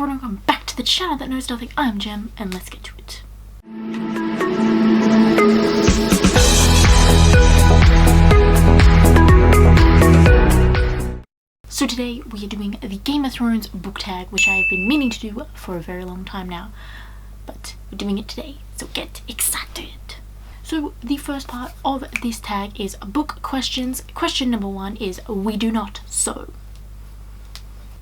everyone, welcome back to the channel that knows nothing. I am Gem, and let's get to it. So today we are doing the Game of Thrones book tag, which I have been meaning to do for a very long time now, but we're doing it today, so get excited. So the first part of this tag is book questions. Question number 1 is We Do Not Sew.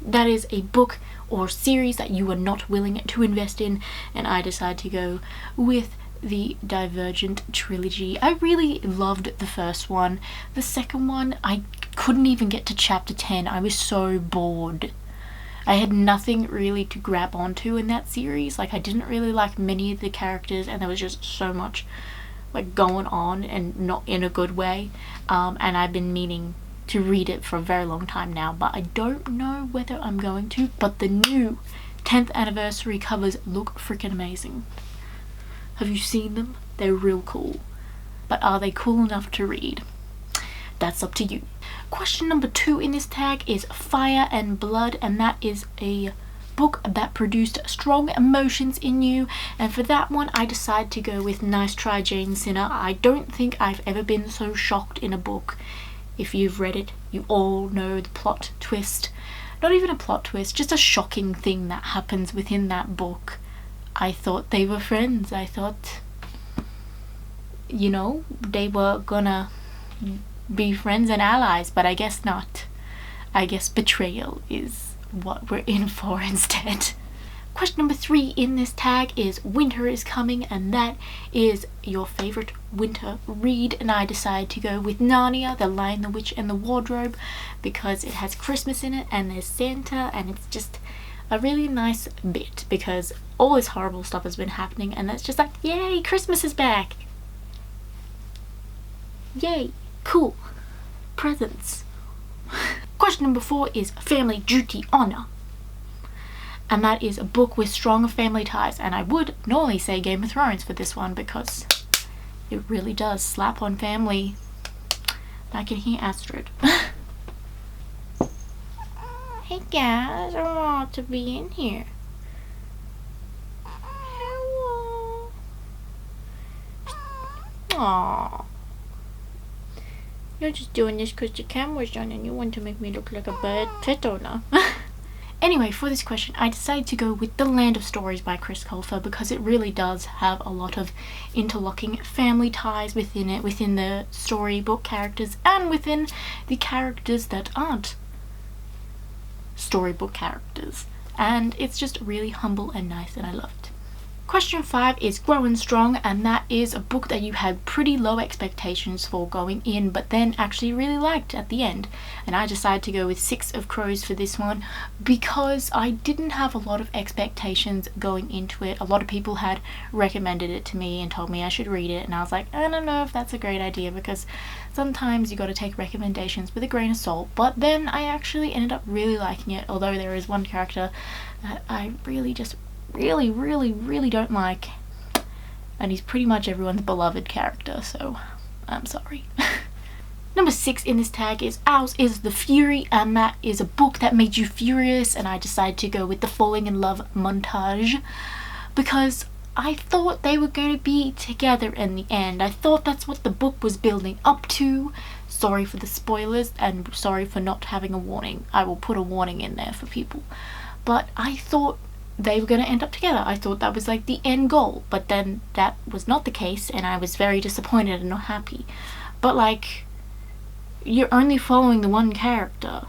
That is a book or series that you are not willing to invest in, and I decided to go with the Divergent trilogy. I really loved the first one. The second one, I couldn't even get to chapter 10. I was so bored. I had nothing really to grab onto in that series. Like, I didn't really like many of the characters, and there was just so much like going on, and not in a good way. And I've been meaning to read it for a very long time now, but I don't know whether I'm going to. But the new 10th anniversary covers look freaking amazing. Have you seen them? They're real cool. But are they cool enough to read? That's up to you. Question number 2 in this tag is Fire and Blood, and that is a book that produced strong emotions in you, and for that one I decided to go with Nice Try Jane Sinner. I don't think I've ever been so shocked in a book. If you've read it, you all know the plot twist. Not even a plot twist, just a shocking thing that happens within that book. I thought they were friends. I thought, you know, they were gonna be friends and allies, but I guess not. I guess betrayal is what we're in for instead. Question number 3 in this tag is Winter is Coming, and that is your favorite winter read, and I decided to go with Narnia, The Lion, the Witch and the Wardrobe, because it has Christmas in it and there's Santa, and it's just a really nice bit because all this horrible stuff has been happening, and it's just like, yay, Christmas is back. Yay, cool. Presents. Question number 4 is Family, Duty, Honor. And that is a book with strong family ties, and I would normally say Game of Thrones for this one because it really does slap on family. I can hear Astrid. Hey guys, I want to be in here. Hello. Aww. You're just doing this because the camera's on and you want to make me look like a bad pet owner. Anyway, for this question, I decided to go with The Land of Stories by Chris Colfer because it really does have a lot of interlocking family ties within it, within the storybook characters and within the characters that aren't storybook characters. And it's just really humble and nice, and I love it. Question 5 is Growing Strong, and that is a book that you had pretty low expectations for going in, but then actually really liked at the end. And I decided to go with Six of Crows for this one because I didn't have a lot of expectations going into it. A lot of people had recommended it to me and told me I should read it, and I was like, I don't know if that's a great idea, because sometimes you got to take recommendations with a grain of salt. But then I actually ended up really liking it, although there is one character that I really don't like, and he's pretty much everyone's beloved character, so I'm sorry. Number 6 in this tag is Ours is the Fury, and that is a book that made you furious, and I decided to go with the Falling in Love montage because I thought they were going to be together in the end. I thought that's what the book was building up to. Sorry for the spoilers, and sorry for not having a warning. I will put a warning in there for people, but I thought they were going to end up together. I thought that was like the end goal, but then that was not the case, and I was very disappointed and not happy. But like, you're only following the one character,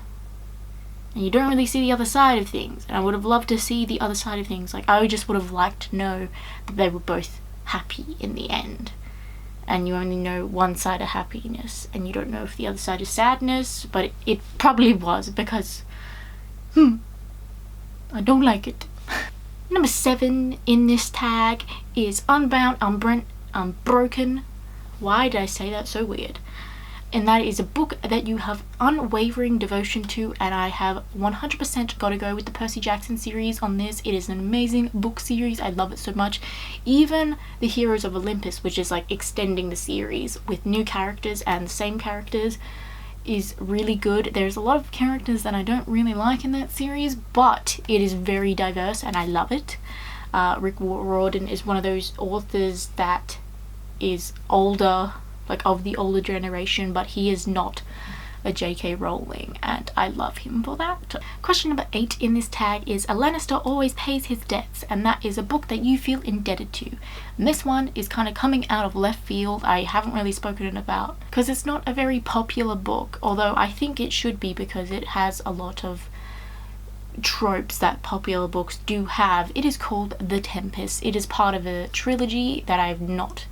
and you don't really see the other side of things, and I would have loved to see the other side of things. Like, I just would have liked to know that they were both happy in the end, and you only know one side of happiness, and you don't know if the other side is sadness, but it probably was, because I don't like it. Number 7 in this tag is Unbound, Unbroken. Why did I say that so weird? And that is a book that you have unwavering devotion to, and I have 100% got to go with the Percy Jackson series on this. It is an amazing book series. I love it so much. Even the Heroes of Olympus, which is like extending the series with new characters and the same characters, is really good. There's a lot of characters that I don't really like in that series, but it is very diverse and I love it. Rick Riordan is one of those authors that is older, like of the older generation, but he is not a J.K. Rowling, and I love him for that. Question number 8 in this tag is: a Lannister always pays his debts, and that is a book that you feel indebted to. And this one is kind of coming out of left field. I haven't really spoken about because it's not a very popular book, although I think it should be because it has a lot of tropes that popular books do have. It is called The Tempest. It is part of a trilogy that I've not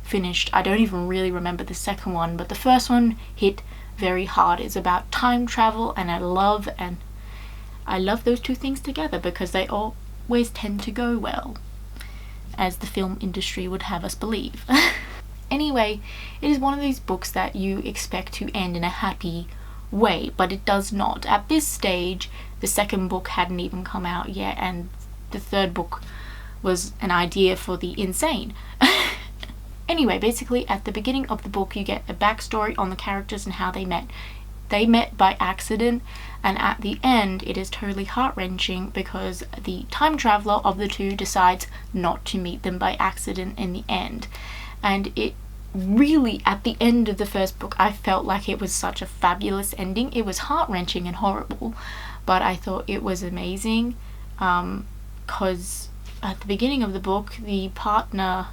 finished. I don't even really remember the second one, but the first one hit very hard. It's about time travel, and I love those two things together because they always tend to go well, as the film industry would have us believe. Anyway, it is one of these books that you expect to end in a happy way, but it does not. At this stage, the second book hadn't even come out yet, and the third book was an idea for the insane. Anyway, basically at the beginning of the book you get a backstory on the characters and how they met. They met by accident, and at the end it is totally heart-wrenching because the time traveler of the two decides not to meet them by accident in the end. And it really, at the end of the first book, I felt like it was such a fabulous ending. It was heart-wrenching and horrible, but I thought it was amazing because at the beginning of the book the partner,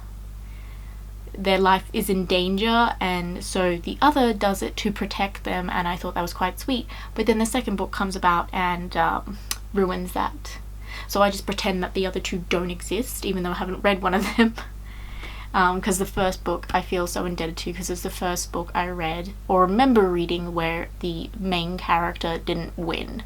their life is in danger, and so the other does it to protect them, and I thought that was quite sweet. But then the second book comes about and ruins that. So I just pretend that the other two don't exist, even though I haven't read one of them. Because the first book I feel so indebted to, because it's the first book I read or remember reading where the main character didn't win.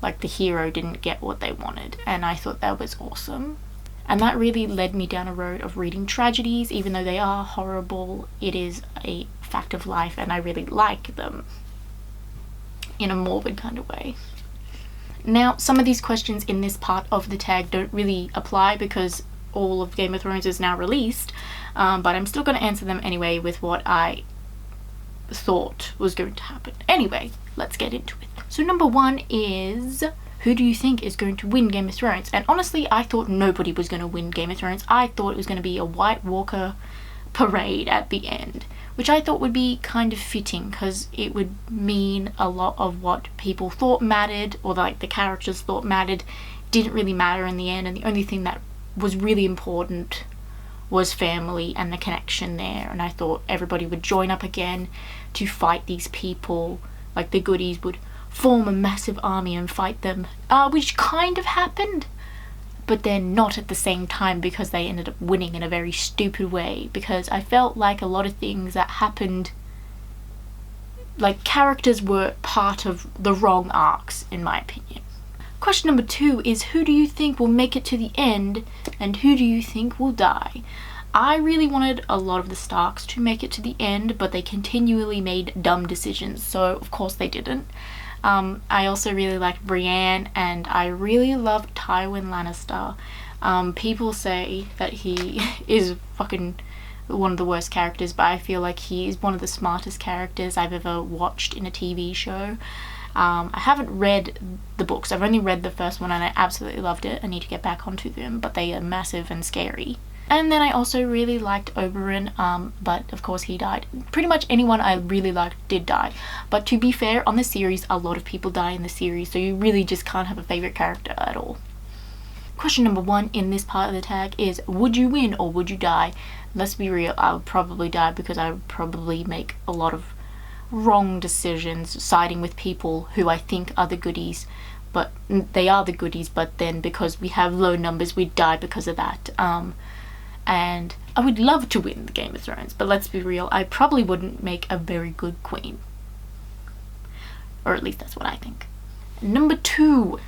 Like the hero didn't get what they wanted, and I thought that was awesome. And that really led me down a road of reading tragedies. Even though they are horrible, it is a fact of life, and I really like them in a morbid kind of way. Now, some of these questions in this part of the tag don't really apply because all of Game of Thrones is now released, but I'm still going to answer them anyway with what I thought was going to happen. Anyway, let's get into it. So number 1 is: who do you think is going to win Game of Thrones? And honestly, I thought nobody was going to win Game of Thrones. I thought it was going to be a White Walker parade at the end, which I thought would be kind of fitting because it would mean a lot of what people thought mattered, or like the characters thought mattered, didn't really matter in the end, and the only thing that was really important was family and the connection there. And I thought everybody would join up again to fight these people, like the goodies would form a massive army and fight them, which kind of happened, but then not at the same time because they ended up winning in a very stupid way. Because I felt like a lot of things that happened, like characters were part of the wrong arcs in my opinion. Question number 2 is: who do you think will make it to the end, and who do you think will die? I really wanted a lot of the Starks to make it to the end, but they continually made dumb decisions, so of course they didn't. I also really liked Brienne, and I really loved Tywin Lannister. People say that he is fucking one of the worst characters, but I feel like he is one of the smartest characters I've ever watched in a TV show. I haven't read the books. I've only read the first one and I absolutely loved it. I need to get back onto them, but they are massive and scary. And then I also really liked Oberyn, but of course he died. Pretty much anyone I really liked did die. But to be fair, on the series, a lot of people die in the series, so you really just can't have a favourite character at all. Question number 1 in this part of the tag is: would you win or would you die? Let's be real, I would probably die because I would probably make a lot of wrong decisions, siding with people who I think are the goodies, but they are the goodies, but then because we have low numbers, we'd die because of that. And I would love to win the Game of Thrones, but let's be real, I probably wouldn't make a very good queen. Or at least that's what I think. Number 2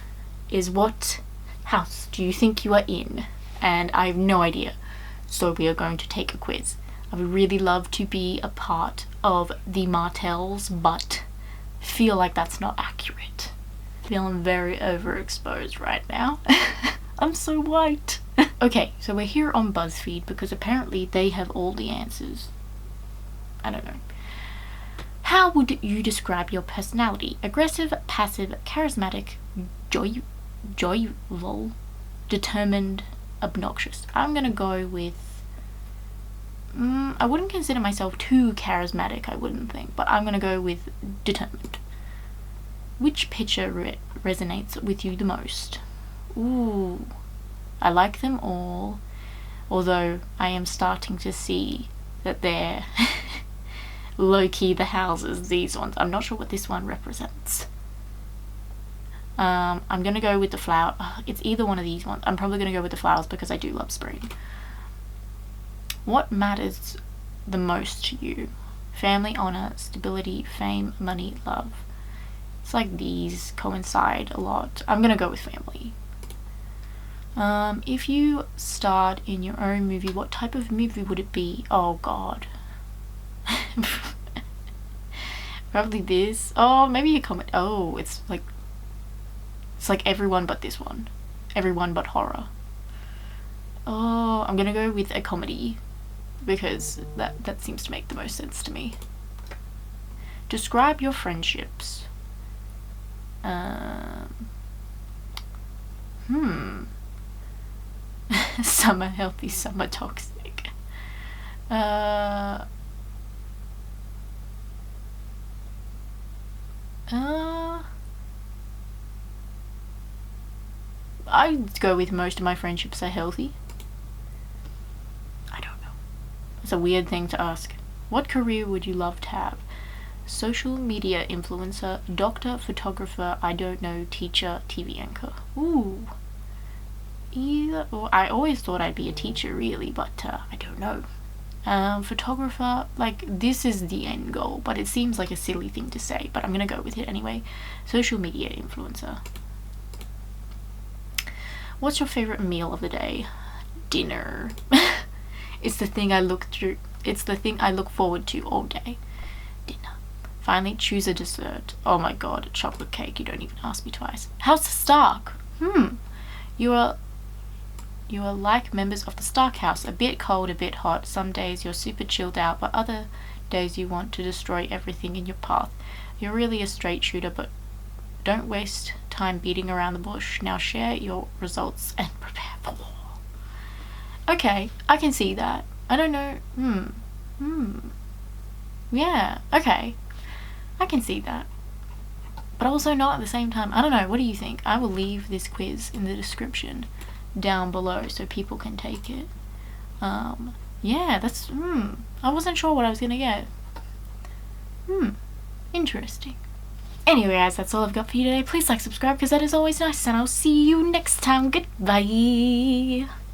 is: what house do you think you are in? And I have no idea, so we are going to take a quiz. I would really love to be a part of the Martells, but feel like that's not accurate. Feeling very overexposed right now. I'm so white. Okay, so we're here on BuzzFeed because apparently they have all the answers. I don't know. How would you describe your personality? Aggressive, passive, charismatic, joyful, determined, obnoxious. I'm gonna go with I wouldn't consider myself too charismatic, I wouldn't think, but I'm gonna go with determined. Which picture resonates with you the most? Ooh, I like them all, although I am starting to see that they're low-key the houses, these ones. I'm not sure what this one represents. I'm gonna go with the flower. It's either one of these ones. I'm probably gonna go with the flowers because I do love spring. What matters the most to you? Family, honor, stability, fame, money, love. It's like these coincide a lot. I'm gonna go with family. If you starred in your own movie, what type of movie would it be? Oh god. Probably this. Oh, maybe a comedy. Oh, it's like everyone but this one. Everyone but horror. Oh, I'm gonna go with a comedy because that seems to make the most sense to me. Describe your friendships. Some are healthy, some are toxic. I'd go with most of my friendships are healthy. I don't know. It's a weird thing to ask. What career would you love to have? Social media influencer, doctor, photographer, I don't know, teacher, TV anchor. Ooh. Either, or I always thought I'd be a teacher really, but I don't know. Photographer, like this is the end goal, but it seems like a silly thing to say, but I'm gonna go with it anyway. Social media influencer. What's your favorite meal of the day? Dinner. It's the thing I look forward to all day. Dinner. Finally, choose a dessert. Oh my god, chocolate cake. You don't even ask me twice. House Stark. You are like members of the Stark house. A bit cold, a bit hot. Some days you're super chilled out, but other days you want to destroy everything in your path. You're really a straight shooter, but don't waste time beating around the bush. Now share your results and prepare for war. Okay, I can see that. I don't know. Yeah, okay. I can see that. But also not at the same time. I don't know. What do you think? I will leave this quiz in the description down below so people can take it. Yeah, that's I wasn't sure what I was gonna get. Interesting. Anyway guys, that's all I've got for you today. Please like, subscribe because that is always nice, and I'll see you next time. Goodbye.